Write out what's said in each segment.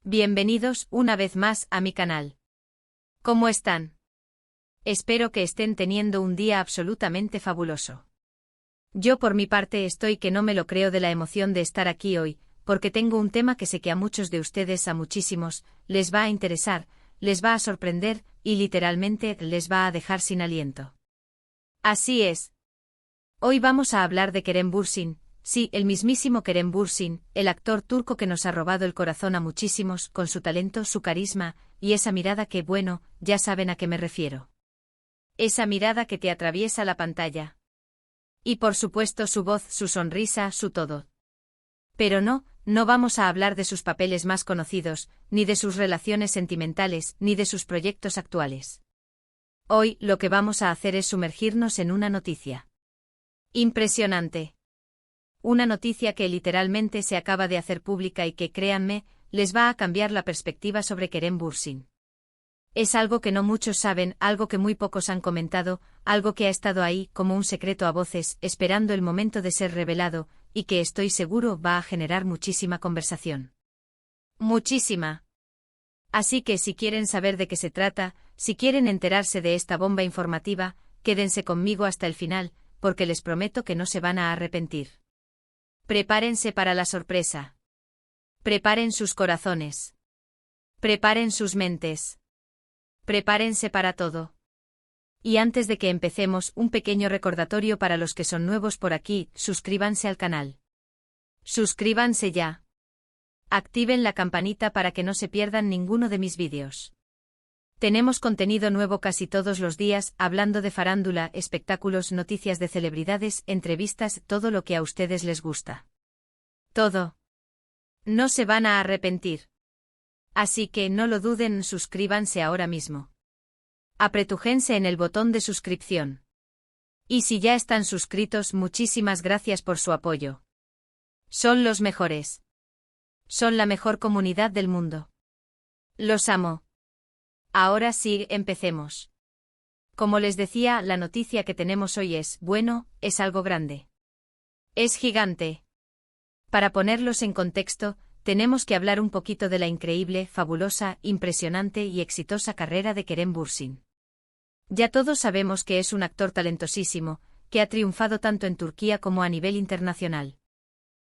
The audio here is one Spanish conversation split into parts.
Bienvenidos una vez más a mi canal. ¿Cómo están? Espero que estén teniendo un día absolutamente fabuloso. Yo por mi parte estoy que no me lo creo de la emoción de estar aquí hoy, porque tengo un tema que sé que a muchos de ustedes, a muchísimos, les va a interesar, les va a sorprender y literalmente les va a dejar sin aliento. Así es. Hoy vamos a hablar de Kerem Bürsin. Sí, el mismísimo Kerem Bürsin, el actor turco que nos ha robado el corazón a muchísimos con su talento, su carisma, y esa mirada que, bueno, ya saben a qué me refiero. Esa mirada que te atraviesa la pantalla. Y por supuesto su voz, su sonrisa, su todo. Pero no vamos a hablar de sus papeles más conocidos, ni de sus relaciones sentimentales, ni de sus proyectos actuales. Hoy lo que vamos a hacer es sumergirnos en una noticia. Impresionante. Una noticia que literalmente se acaba de hacer pública y que, créanme, les va a cambiar la perspectiva sobre Kerem Bürsin. Es algo que no muchos saben, algo que muy pocos han comentado, algo que ha estado ahí como un secreto a voces, esperando el momento de ser revelado, y que estoy seguro va a generar muchísima conversación. Muchísima. Así que si quieren saber de qué se trata, si quieren enterarse de esta bomba informativa, quédense conmigo hasta el final, porque les prometo que no se van a arrepentir. Prepárense para la sorpresa. Preparen sus corazones. Preparen sus mentes. Prepárense para todo. Y antes de que empecemos, un pequeño recordatorio para los que son nuevos por aquí, suscríbanse al canal. Suscríbanse ya. Activen la campanita para que no se pierdan ninguno de mis vídeos. Tenemos contenido nuevo casi todos los días, hablando de farándula, espectáculos, noticias de celebridades, entrevistas, todo lo que a ustedes les gusta. Todo. No se van a arrepentir. Así que no lo duden, suscríbanse ahora mismo. Apretújense en el botón de suscripción. Y si ya están suscritos, muchísimas gracias por su apoyo. Son los mejores. Son la mejor comunidad del mundo. Los amo. Ahora sí, empecemos. Como les decía, la noticia que tenemos hoy es, bueno, es algo grande. Es gigante. Para ponerlos en contexto, tenemos que hablar un poquito de la increíble, fabulosa, impresionante y exitosa carrera de Kerem Bürsin. Ya todos sabemos que es un actor talentosísimo, que ha triunfado tanto en Turquía como a nivel internacional.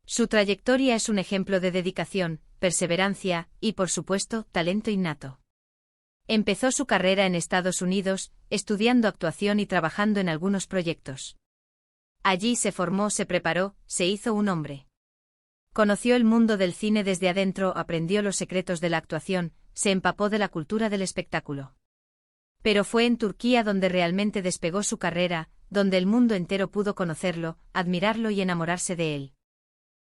Su trayectoria es un ejemplo de dedicación, perseverancia y, por supuesto, talento innato. Empezó su carrera en Estados Unidos, estudiando actuación y trabajando en algunos proyectos. Allí se formó, se preparó, se hizo un hombre. Conoció el mundo del cine desde adentro, aprendió los secretos de la actuación, se empapó de la cultura del espectáculo. Pero fue en Turquía donde realmente despegó su carrera, donde el mundo entero pudo conocerlo, admirarlo y enamorarse de él.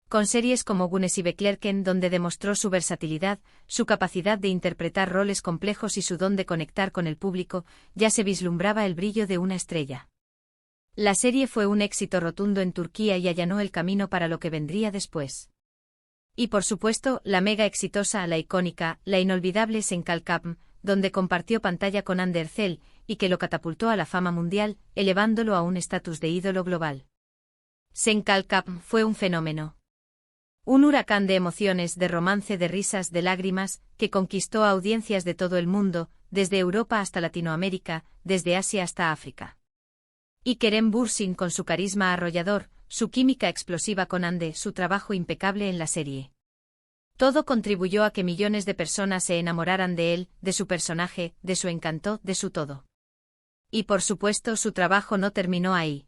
Con series como Güneş y Beklerken, donde demostró su versatilidad, su capacidad de interpretar roles complejos y su don de conectar con el público, ya se vislumbraba el brillo de una estrella. La serie fue un éxito rotundo en Turquía y allanó el camino para lo que vendría después. Y por supuesto, la mega exitosa, la icónica, la inolvidable Senkalkapm, donde compartió pantalla con Hande Erçel, y que lo catapultó a la fama mundial, elevándolo a un estatus de ídolo global. Senkalkapm fue un fenómeno. Un huracán de emociones, de romance, de risas, de lágrimas, que conquistó a audiencias de todo el mundo, desde Europa hasta Latinoamérica, desde Asia hasta África. Y Kerem Bürsin con su carisma arrollador, su química explosiva con Hande, su trabajo impecable en la serie. Todo contribuyó a que millones de personas se enamoraran de él, de su personaje, de su encanto, de su todo. Y por supuesto su trabajo no terminó ahí.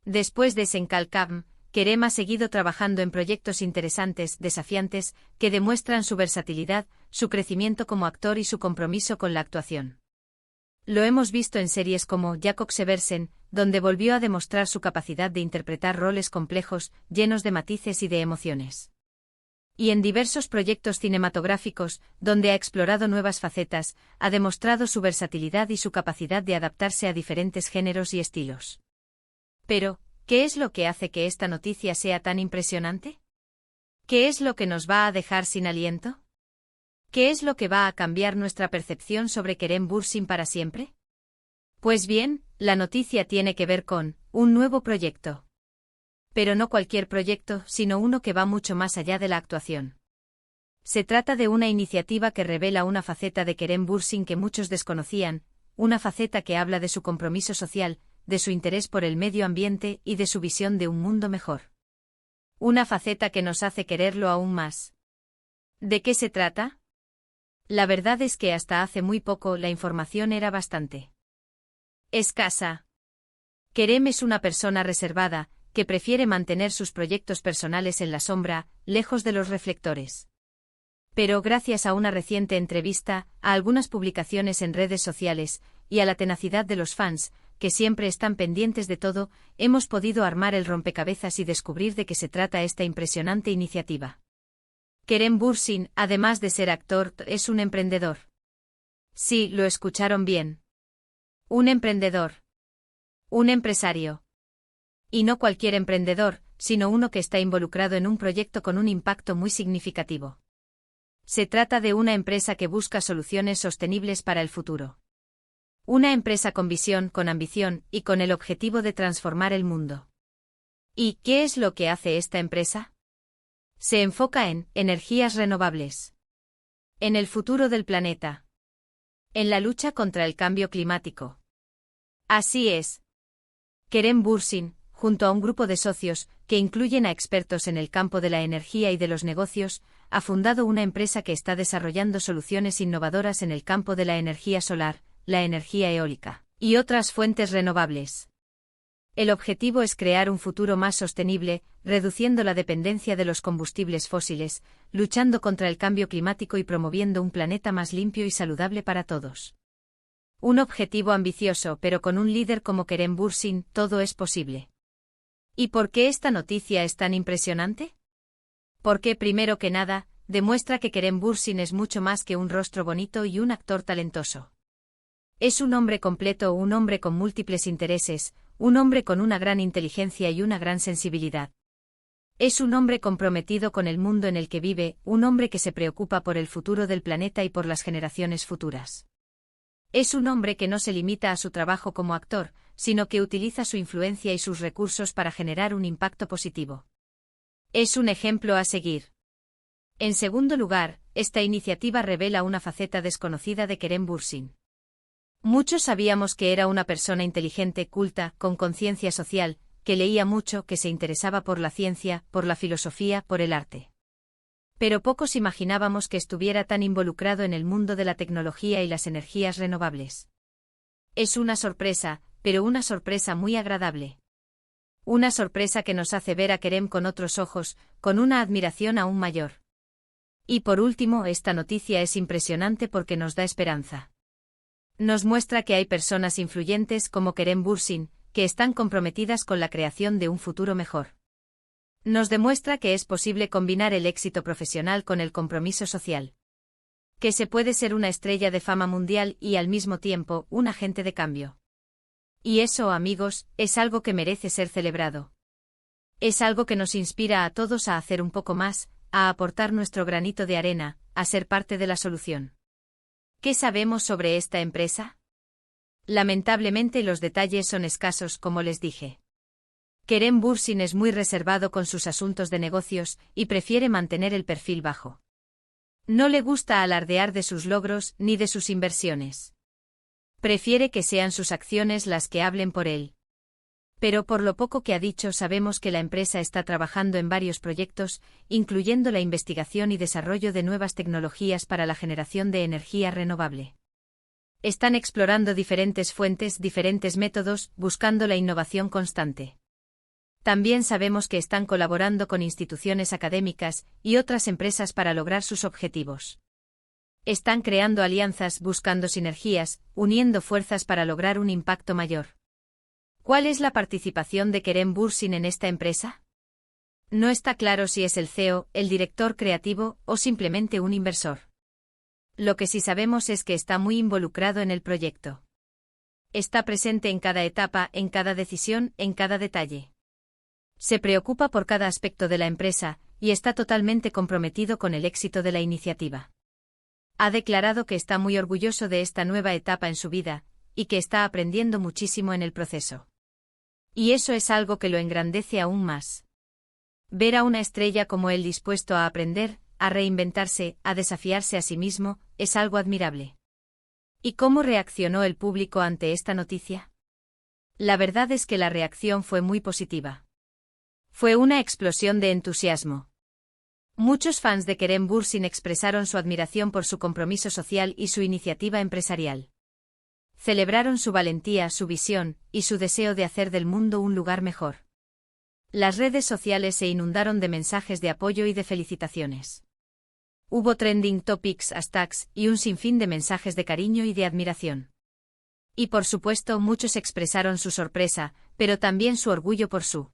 Después de Senkalkapm, Kerem ha seguido trabajando en proyectos interesantes, desafiantes, que demuestran su versatilidad, su crecimiento como actor y su compromiso con la actuación. Lo hemos visto en series como Jakob Seversen, donde volvió a demostrar su capacidad de interpretar roles complejos, llenos de matices y de emociones. Y en diversos proyectos cinematográficos, donde ha explorado nuevas facetas, ha demostrado su versatilidad y su capacidad de adaptarse a diferentes géneros y estilos. Pero, ¿qué es lo que hace que esta noticia sea tan impresionante? ¿Qué es lo que nos va a dejar sin aliento? ¿Qué es lo que va a cambiar nuestra percepción sobre Kerem Bürsin para siempre? Pues bien, la noticia tiene que ver con un nuevo proyecto. Pero no cualquier proyecto, sino uno que va mucho más allá de la actuación. Se trata de una iniciativa que revela una faceta de Kerem Bürsin que muchos desconocían, una faceta que habla de su compromiso social, de su interés por el medio ambiente y de su visión de un mundo mejor. Una faceta que nos hace quererlo aún más. ¿De qué se trata? La verdad es que hasta hace muy poco la información era bastante escasa. Kerem es una persona reservada, que prefiere mantener sus proyectos personales en la sombra, lejos de los reflectores. Pero gracias a una reciente entrevista, a algunas publicaciones en redes sociales, y a la tenacidad de los fans, que siempre están pendientes de todo, hemos podido armar el rompecabezas y descubrir de qué se trata esta impresionante iniciativa. Kerem Bürsin, además de ser actor, es un emprendedor. Sí, lo escucharon bien. Un emprendedor. Un empresario. Y no cualquier emprendedor, sino uno que está involucrado en un proyecto con un impacto muy significativo. Se trata de una empresa que busca soluciones sostenibles para el futuro. Una empresa con visión, con ambición y con el objetivo de transformar el mundo. ¿Y qué es lo que hace esta empresa? Se enfoca en energías renovables. En el futuro del planeta. En la lucha contra el cambio climático. Así es. Kerem Bürsin, junto a un grupo de socios, que incluyen a expertos en el campo de la energía y de los negocios, ha fundado una empresa que está desarrollando soluciones innovadoras en el campo de la energía solar, la energía eólica, y otras fuentes renovables. El objetivo es crear un futuro más sostenible, reduciendo la dependencia de los combustibles fósiles, luchando contra el cambio climático y promoviendo un planeta más limpio y saludable para todos. Un objetivo ambicioso, pero con un líder como Kerem Bürsin, todo es posible. ¿Y por qué esta noticia es tan impresionante? Porque, primero que nada, demuestra que Kerem Bürsin es mucho más que un rostro bonito y un actor talentoso. Es un hombre completo, un hombre con múltiples intereses, un hombre con una gran inteligencia y una gran sensibilidad. Es un hombre comprometido con el mundo en el que vive, un hombre que se preocupa por el futuro del planeta y por las generaciones futuras. Es un hombre que no se limita a su trabajo como actor, sino que utiliza su influencia y sus recursos para generar un impacto positivo. Es un ejemplo a seguir. En segundo lugar, esta iniciativa revela una faceta desconocida de Kerem Bürsin. Muchos sabíamos que era una persona inteligente, culta, con conciencia social, que leía mucho, que se interesaba por la ciencia, por la filosofía, por el arte. Pero pocos imaginábamos que estuviera tan involucrado en el mundo de la tecnología y las energías renovables. Es una sorpresa, pero una sorpresa muy agradable. Una sorpresa que nos hace ver a Kerem con otros ojos, con una admiración aún mayor. Y por último, esta noticia es impresionante porque nos da esperanza. Nos muestra que hay personas influyentes como Kerem Bürsin, que están comprometidas con la creación de un futuro mejor. Nos demuestra que es posible combinar el éxito profesional con el compromiso social. Que se puede ser una estrella de fama mundial y al mismo tiempo un agente de cambio. Y eso, amigos, es algo que merece ser celebrado. Es algo que nos inspira a todos a hacer un poco más, a aportar nuestro granito de arena, a ser parte de la solución. ¿Qué sabemos sobre esta empresa? Lamentablemente los detalles son escasos, como les dije. Kerem Bürsin es muy reservado con sus asuntos de negocios y prefiere mantener el perfil bajo. No le gusta alardear de sus logros ni de sus inversiones. Prefiere que sean sus acciones las que hablen por él. Pero por lo poco que ha dicho sabemos que la empresa está trabajando en varios proyectos, incluyendo la investigación y desarrollo de nuevas tecnologías para la generación de energía renovable. Están explorando diferentes fuentes, diferentes métodos, buscando la innovación constante. También sabemos que están colaborando con instituciones académicas y otras empresas para lograr sus objetivos. Están creando alianzas, buscando sinergias, uniendo fuerzas para lograr un impacto mayor. ¿Cuál es la participación de Kerem Bürsin en esta empresa? No está claro si es el CEO, el director creativo o simplemente un inversor. Lo que sí sabemos es que está muy involucrado en el proyecto. Está presente en cada etapa, en cada decisión, en cada detalle. Se preocupa por cada aspecto de la empresa y está totalmente comprometido con el éxito de la iniciativa. Ha declarado que está muy orgulloso de esta nueva etapa en su vida y que está aprendiendo muchísimo en el proceso. Y eso es algo que lo engrandece aún más. Ver a una estrella como él dispuesto a aprender, a reinventarse, a desafiarse a sí mismo, es algo admirable. ¿Y cómo reaccionó el público ante esta noticia? La verdad es que la reacción fue muy positiva. Fue una explosión de entusiasmo. Muchos fans de Kerem Bürsin expresaron su admiración por su compromiso social y su iniciativa empresarial. Celebraron su valentía, su visión, y su deseo de hacer del mundo un lugar mejor. Las redes sociales se inundaron de mensajes de apoyo y de felicitaciones. Hubo trending topics, hashtags, y un sinfín de mensajes de cariño y de admiración. Y por supuesto muchos expresaron su sorpresa, pero también su orgullo por su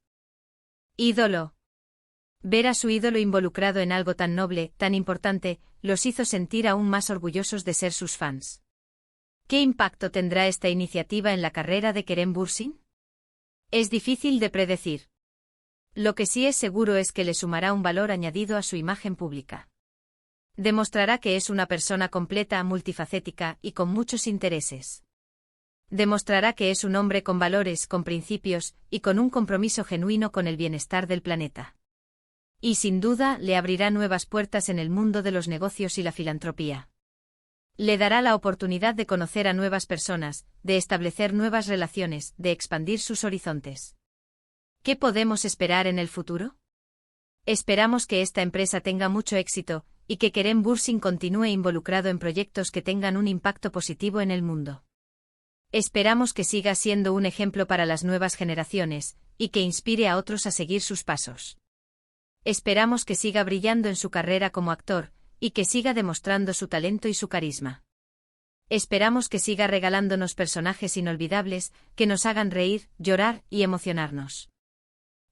ídolo. Ver a su ídolo involucrado en algo tan noble, tan importante, los hizo sentir aún más orgullosos de ser sus fans. ¿Qué impacto tendrá esta iniciativa en la carrera de Kerem Bürsin? Es difícil de predecir. Lo que sí es seguro es que le sumará un valor añadido a su imagen pública. Demostrará que es una persona completa, multifacética y con muchos intereses. Demostrará que es un hombre con valores, con principios, y con un compromiso genuino con el bienestar del planeta. Y sin duda le abrirá nuevas puertas en el mundo de los negocios y la filantropía. Le dará la oportunidad de conocer a nuevas personas, de establecer nuevas relaciones, de expandir sus horizontes. ¿Qué podemos esperar en el futuro? Esperamos que esta empresa tenga mucho éxito, y que Kerem Bürsin continúe involucrado en proyectos que tengan un impacto positivo en el mundo. Esperamos que siga siendo un ejemplo para las nuevas generaciones, y que inspire a otros a seguir sus pasos. Esperamos que siga brillando en su carrera como actor, y que siga demostrando su talento y su carisma. Esperamos que siga regalándonos personajes inolvidables, que nos hagan reír, llorar y emocionarnos.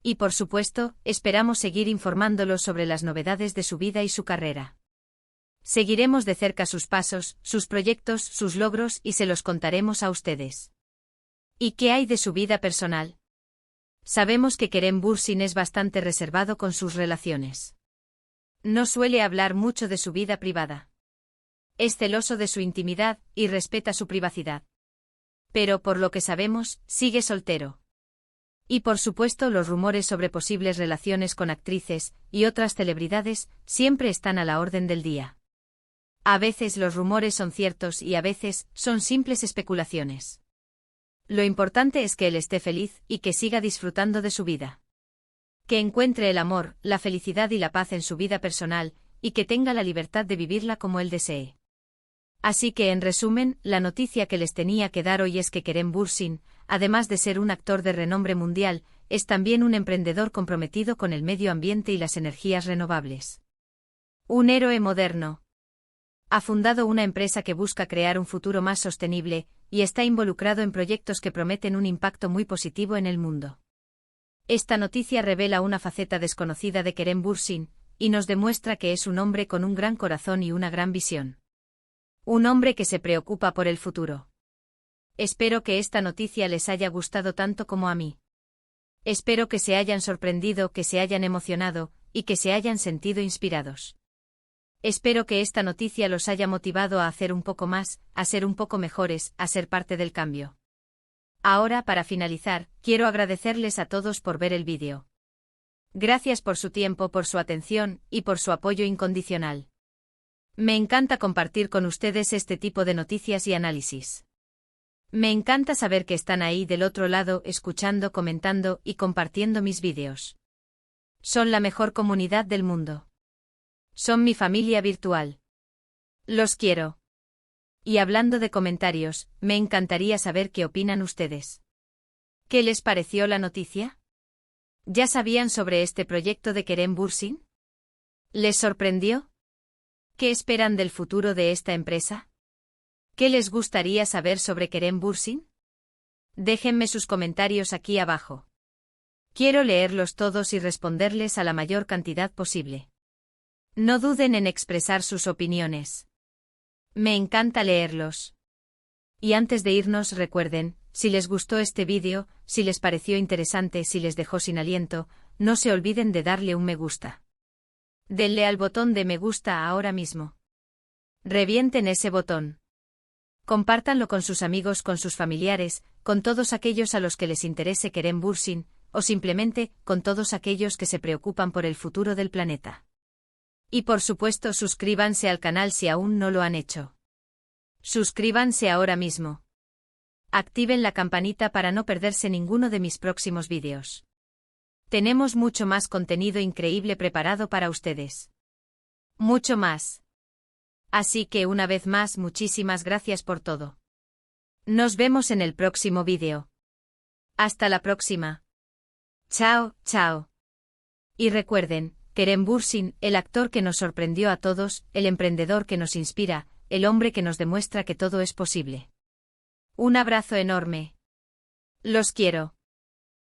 Y por supuesto, esperamos seguir informándolos sobre las novedades de su vida y su carrera. Seguiremos de cerca sus pasos, sus proyectos, sus logros y se los contaremos a ustedes. ¿Y qué hay de su vida personal? Sabemos que Kerem Bürsin es bastante reservado con sus relaciones. No suele hablar mucho de su vida privada. Es celoso de su intimidad y respeta su privacidad. Pero por lo que sabemos, sigue soltero. Y por supuesto los rumores sobre posibles relaciones con actrices y otras celebridades siempre están a la orden del día. A veces los rumores son ciertos y a veces son simples especulaciones. Lo importante es que él esté feliz y que siga disfrutando de su vida. Que encuentre el amor, la felicidad y la paz en su vida personal, y que tenga la libertad de vivirla como él desee. Así que en resumen, la noticia que les tenía que dar hoy es que Kerem Bürsin, además de ser un actor de renombre mundial, es también un emprendedor comprometido con el medio ambiente y las energías renovables. Un héroe moderno. Ha fundado una empresa que busca crear un futuro más sostenible, y está involucrado en proyectos que prometen un impacto muy positivo en el mundo. Esta noticia revela una faceta desconocida de Kerem Bürsin, y nos demuestra que es un hombre con un gran corazón y una gran visión. Un hombre que se preocupa por el futuro. Espero que esta noticia les haya gustado tanto como a mí. Espero que se hayan sorprendido, que se hayan emocionado, y que se hayan sentido inspirados. Espero que esta noticia los haya motivado a hacer un poco más, a ser un poco mejores, a ser parte del cambio. Ahora, para finalizar, quiero agradecerles a todos por ver el vídeo. Gracias por su tiempo, por su atención, y por su apoyo incondicional. Me encanta compartir con ustedes este tipo de noticias y análisis. Me encanta saber que están ahí del otro lado, escuchando, comentando y compartiendo mis vídeos. Son la mejor comunidad del mundo. Son mi familia virtual. Los quiero. Y hablando de comentarios, me encantaría saber qué opinan ustedes. ¿Qué les pareció la noticia? ¿Ya sabían sobre este proyecto de Kerem Bürsin? ¿Les sorprendió? ¿Qué esperan del futuro de esta empresa? ¿Qué les gustaría saber sobre Kerem Bürsin? Déjenme sus comentarios aquí abajo. Quiero leerlos todos y responderles a la mayor cantidad posible. No duden en expresar sus opiniones. Me encanta leerlos. Y antes de irnos recuerden, si les gustó este vídeo, si les pareció interesante, si les dejó sin aliento, no se olviden de darle un me gusta. Denle al botón de me gusta ahora mismo. Revienten ese botón. Compártanlo con sus amigos, con sus familiares, con todos aquellos a los que les interese Kerem Bürsin, o simplemente con todos aquellos que se preocupan por el futuro del planeta. Y por supuesto suscríbanse al canal si aún no lo han hecho. Suscríbanse ahora mismo. Activen la campanita para no perderse ninguno de mis próximos vídeos. Tenemos mucho más contenido increíble preparado para ustedes. Mucho más. Así que una vez más muchísimas gracias por todo. Nos vemos en el próximo vídeo. Hasta la próxima. Chao, chao. Y recuerden, Kerem Bürsin, el actor que nos sorprendió a todos, el emprendedor que nos inspira, el hombre que nos demuestra que todo es posible. Un abrazo enorme. Los quiero.